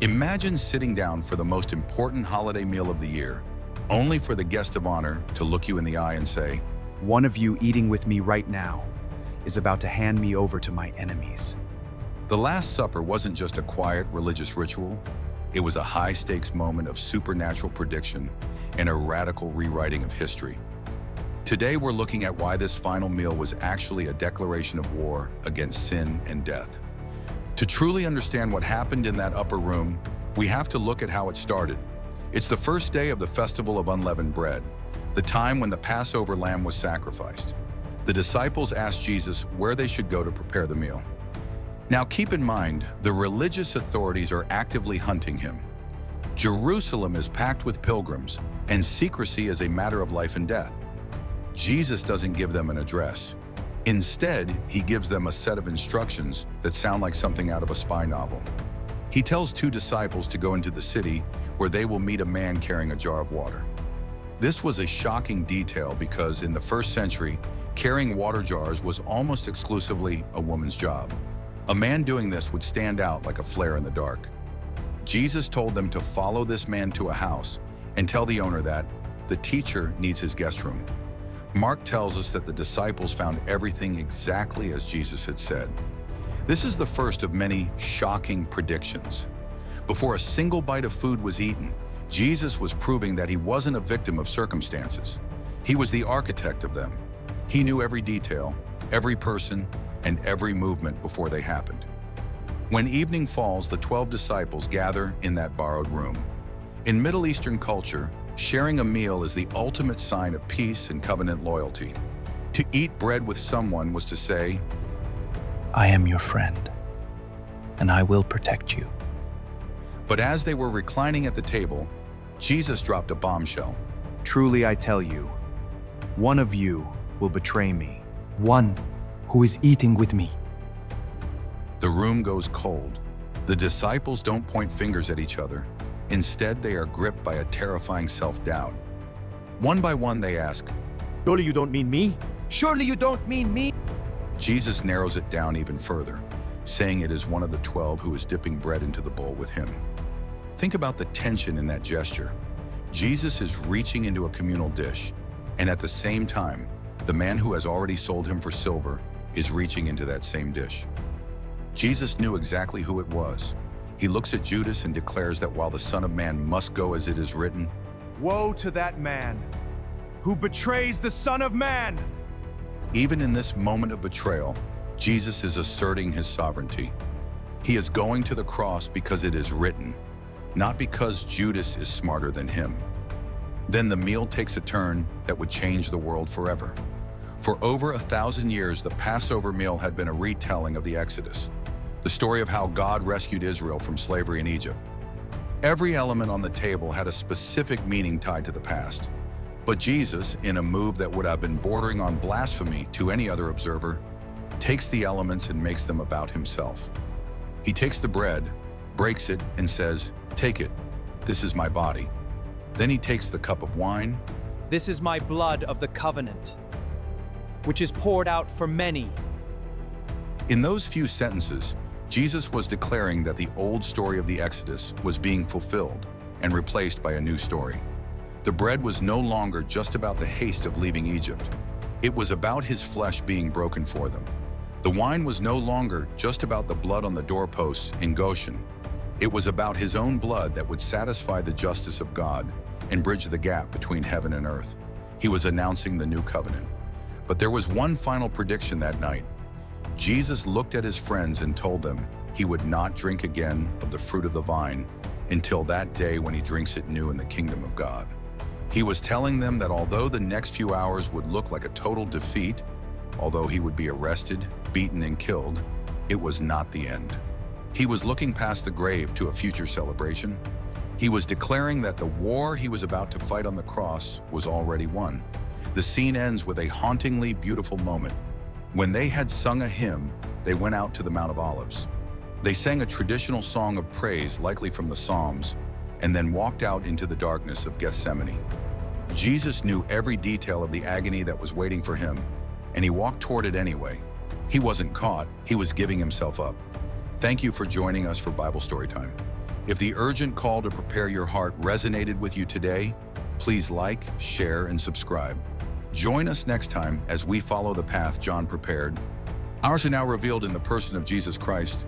Imagine sitting down for the most important holiday meal of the year, only for the guest of honor to look you in the eye and say, One of you eating with me right now is about to hand me over to my enemies. The Last Supper wasn't just a quiet religious ritual. It was a high-stakes moment of supernatural prediction and a radical rewriting of history. Today, we're looking at why this final meal was actually a declaration of war against sin and death. To truly understand what happened in that upper room, we have to look at how it started. It's the first day of the Festival of Unleavened Bread, the time when the Passover lamb was sacrificed. The disciples asked Jesus where they should go to prepare the meal. Now keep in mind, the religious authorities are actively hunting him. Jerusalem is packed with pilgrims, and secrecy is a matter of life and death. Jesus doesn't give them an address. Instead, he gives them a set of instructions that sound like something out of a spy novel. He tells two disciples to go into the city where they will meet a man carrying a jar of water. This was a shocking detail because in the first century, carrying water jars was almost exclusively a woman's job. A man doing this would stand out like a flare in the dark. Jesus told them to follow this man to a house and tell the owner that the teacher needs his guest room. Mark tells us that the disciples found everything exactly as Jesus had said. This is the first of many shocking predictions. Before a single bite of food was eaten, Jesus was proving that he wasn't a victim of circumstances. He was the architect of them. He knew every detail, every person, and every movement before they happened. When evening falls, the 12 disciples gather in that borrowed room. In Middle Eastern culture, sharing a meal is the ultimate sign of peace and covenant loyalty. To eat bread with someone was to say, I am your friend, and I will protect you. But as they were reclining at the table, Jesus dropped a bombshell. Truly I tell you, one of you will betray me, one who is eating with me. The room goes cold. The disciples don't point fingers at each other. Instead, they are gripped by a terrifying self-doubt. One by one, they ask, Surely you don't mean me? Surely you don't mean me? Jesus narrows it down even further, saying it is one of the 12 who is dipping bread into the bowl with him. Think about the tension in that gesture. Jesus is reaching into a communal dish, and at the same time, the man who has already sold him for silver is reaching into that same dish. Jesus knew exactly who it was. He looks at Judas and declares that while the Son of Man must go as it is written, Woe to that man who betrays the Son of Man! even in this moment of betrayal, Jesus is asserting his sovereignty. He is going to the cross because it is written, not because Judas is smarter than him. Then the meal takes a turn that would change the world forever. For over 1,000 years, the Passover meal had been a retelling of the Exodus, the story of how God rescued Israel from slavery in Egypt. Every element on the table had a specific meaning tied to the past. But Jesus, in a move that would have been bordering on blasphemy to any other observer, takes the elements and makes them about himself. He takes the bread, breaks it, and says, Take it, this is my body. Then he takes the cup of wine. This is my blood of the covenant, which is poured out for many. In those few sentences, Jesus was declaring that the old story of the Exodus was being fulfilled and replaced by a new story. The bread was no longer just about the haste of leaving Egypt. It was about his flesh being broken for them. The wine was no longer just about the blood on the doorposts in Goshen. It was about his own blood that would satisfy the justice of God and bridge the gap between heaven and earth. He was announcing the new covenant. But there was one final prediction that night. Jesus looked at his friends and told them he would not drink again of the fruit of the vine until that day when he drinks it new in the kingdom of God. He was telling them that although the next few hours would look like a total defeat, although he would be arrested, beaten, and killed, it was not the end. He was looking past the grave to a future celebration. He was declaring that the war he was about to fight on the cross was already won. The scene ends with a hauntingly beautiful moment. When they had sung a hymn, they went out to the Mount of Olives. They sang a traditional song of praise, likely from the Psalms, and then walked out into the darkness of Gethsemane. Jesus knew every detail of the agony that was waiting for him, and he walked toward it anyway. He wasn't caught, he was giving himself up. Thank you for joining us for Bible Story Time. If the urgent call to prepare your heart resonated with you today, please like, share, and subscribe. Join us next time as we follow the path John prepared. Ours are now revealed in the person of Jesus Christ,